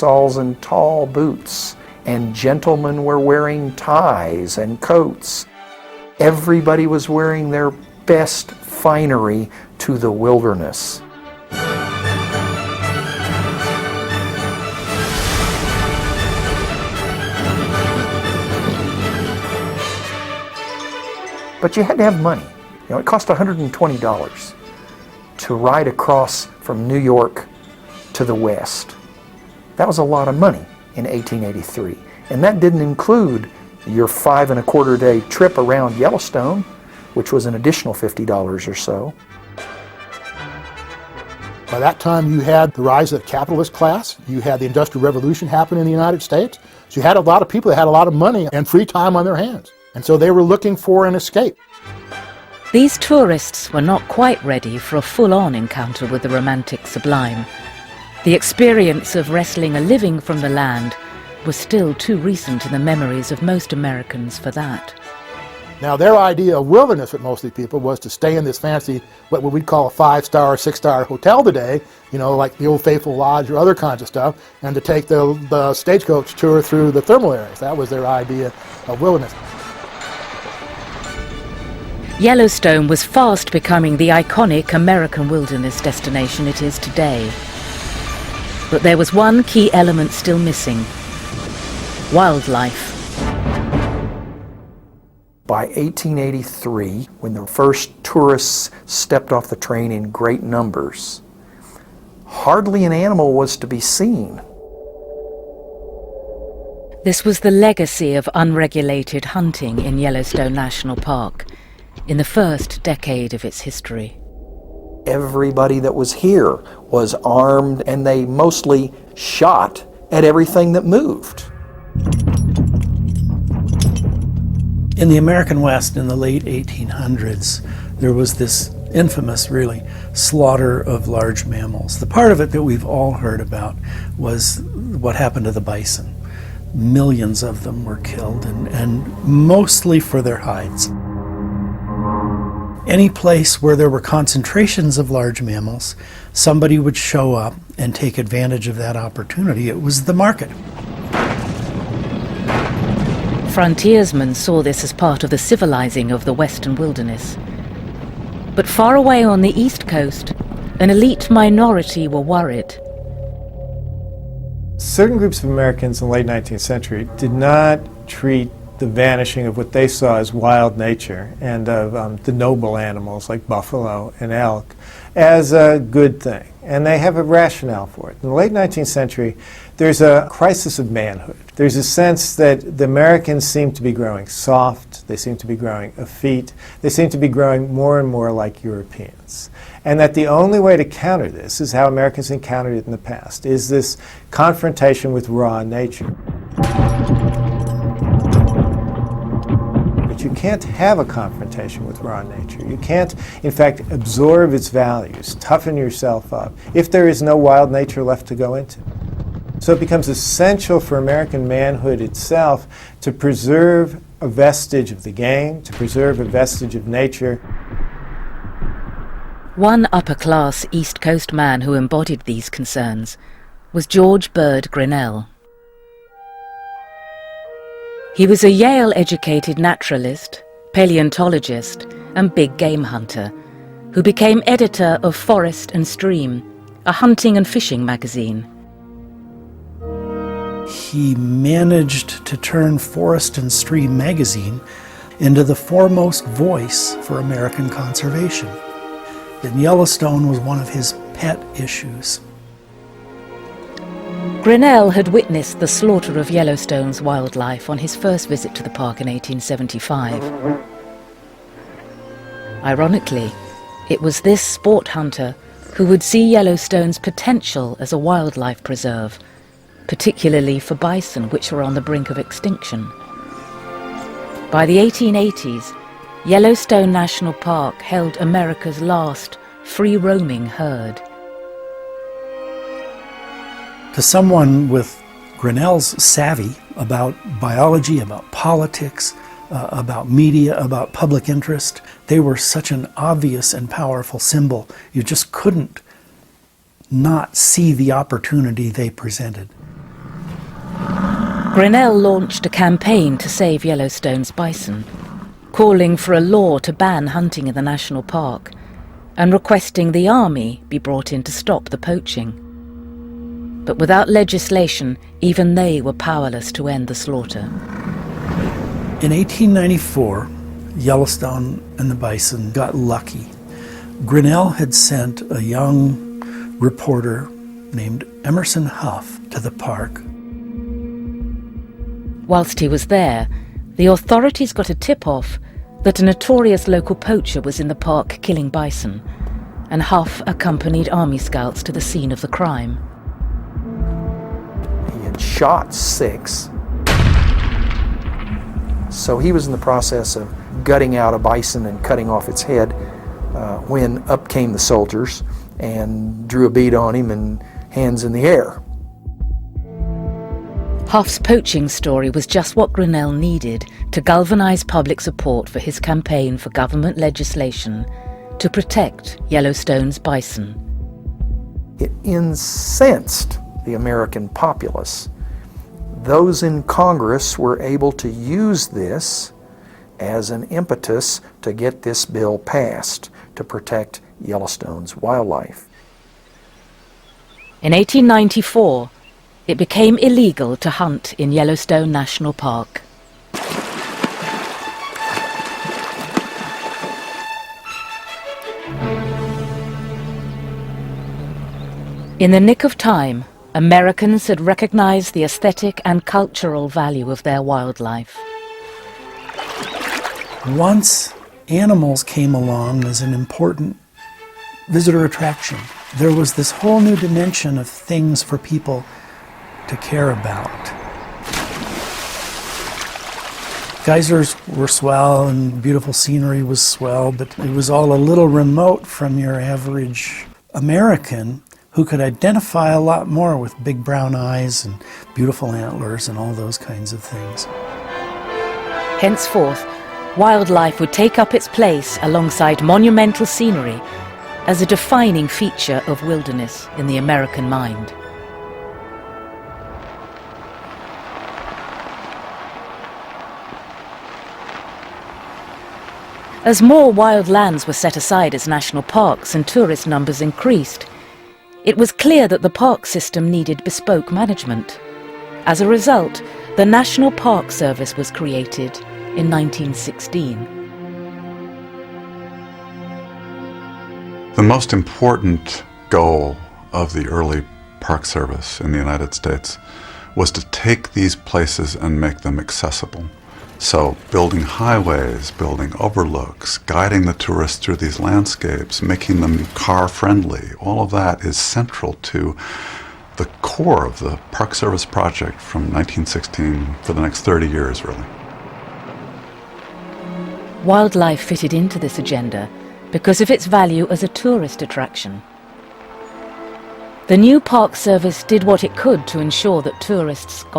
parasols and tall boots, and gentlemen were wearing ties and coats. Everybody was wearing their best finery to the wilderness. But you had to have money. You know, it cost $120 to ride across from New York to the West. That was a lot of money in 1883. And that didn't include your 5.25-day trip around Yellowstone, which was an additional $50 or so. By that time, you had the rise of the capitalist class. You had the Industrial Revolution happen in the United States. So you had a lot of people that had a lot of money and free time on their hands. And so they were looking for an escape. These tourists were not quite ready for a full-on encounter with the romantic sublime. The experience of wresting a living from the land was still too recent in the memories of most Americans for that. Now, their idea of wilderness with most of the people was to stay in this fancy, what we'd call a 5-star, 6-star hotel today, you know, like the Old Faithful Lodge or other kinds of stuff, and to take the stagecoach tour through the thermal areas. That was their idea of wilderness. Yellowstone was fast becoming the iconic American wilderness destination it is today. But there was one key element still missing: wildlife. By 1883, when the first tourists stepped off the train in great numbers, hardly an animal was to be seen. This was the legacy of unregulated hunting in Yellowstone National Park in the first decade of its history. Everybody that was here was armed, and they mostly shot at everything that moved. In the American West in the late 1800s, there was this infamous, really, slaughter of large mammals. The part of it that we've all heard about was what happened to the bison. Millions of them were killed, and mostly for their hides. Any place where there were concentrations of large mammals, somebody would show up and take advantage of that opportunity. It was the market. Frontiersmen saw this as part of the civilizing of the western wilderness. But far away on the East Coast, an elite minority were worried. Certain groups of Americans in the late 19th century did not treat the vanishing of what they saw as wild nature and of the noble animals like buffalo and elk as a good thing. And they have a rationale for it. In the late 19th century, there's a crisis of manhood. There's a sense that the Americans seem to be growing soft, they seem to be growing effete, they seem to be growing more and more like Europeans. And that the only way to counter this is how Americans encountered it in the past, is this confrontation with raw nature. You can't have a confrontation with raw nature. You can't, in fact, absorb its values, toughen yourself up, if there is no wild nature left to go into. So it becomes essential for American manhood itself to preserve a vestige of the game, to preserve a vestige of nature. One upper-class East Coast man who embodied these concerns was George Bird Grinnell. He was a Yale-educated naturalist, paleontologist, and big game hunter, who became editor of Forest and Stream, a hunting and fishing magazine. He managed to turn Forest and Stream magazine into the foremost voice for American conservation. And Yellowstone was one of his pet issues. Grinnell had witnessed the slaughter of Yellowstone's wildlife on his first visit to the park in 1875. Ironically, it was this sport hunter who would see Yellowstone's potential as a wildlife preserve, particularly for bison, which were on the brink of extinction. By the 1880s, Yellowstone National Park held America's last free-roaming herd. To someone with Grinnell's savvy about biology, about politics, about media, about public interest, they were such an obvious and powerful symbol. You just couldn't not see the opportunity they presented. Grinnell launched a campaign to save Yellowstone's bison, calling for a law to ban hunting in the national park and requesting the army be brought in to stop the poaching. But without legislation, even they were powerless to end the slaughter. In 1894, Yellowstone and the bison got lucky. Grinnell had sent a young reporter named Emerson Huff to the park. Whilst he was there, the authorities got a tip-off that a notorious local poacher was in the park killing bison, and Huff accompanied army scouts to the scene of the crime. He had shot 6. So he was in the process of gutting out a bison and cutting off its head when up came the soldiers and drew a bead on him and hands in the air. Huff's poaching story was just what Grinnell needed to galvanize public support for his campaign for government legislation to protect Yellowstone's bison. It incensed the American populace. Those in Congress were able to use this as an impetus to get this bill passed to protect Yellowstone's wildlife. In 1894, it became illegal to hunt in Yellowstone National Park. In the nick of time, Americans had recognized the aesthetic and cultural value of their wildlife. Once animals came along as an important visitor attraction, there was this whole new dimension of things for people to care about. Geysers were swell and beautiful scenery was swell, but it was all a little remote from your average American who could identify a lot more with big brown eyes and beautiful antlers and all those kinds of things. Henceforth, wildlife would take up its place alongside monumental scenery as a defining feature of wilderness in the American mind. As more wild lands were set aside as national parks and tourist numbers increased, it was clear that the park system needed bespoke management. As a result, the National Park Service was created in 1916. The most important goal of the early Park Service in the United States was to take these places and make them accessible. So building highways, building overlooks, guiding the tourists through these landscapes, making them car-friendly, all of that is central to the core of the Park Service project from 1916 for the next 30 years, really. Wildlife fitted into this agenda because of its value as a tourist attraction. The new Park Service did what it could to ensure that tourists got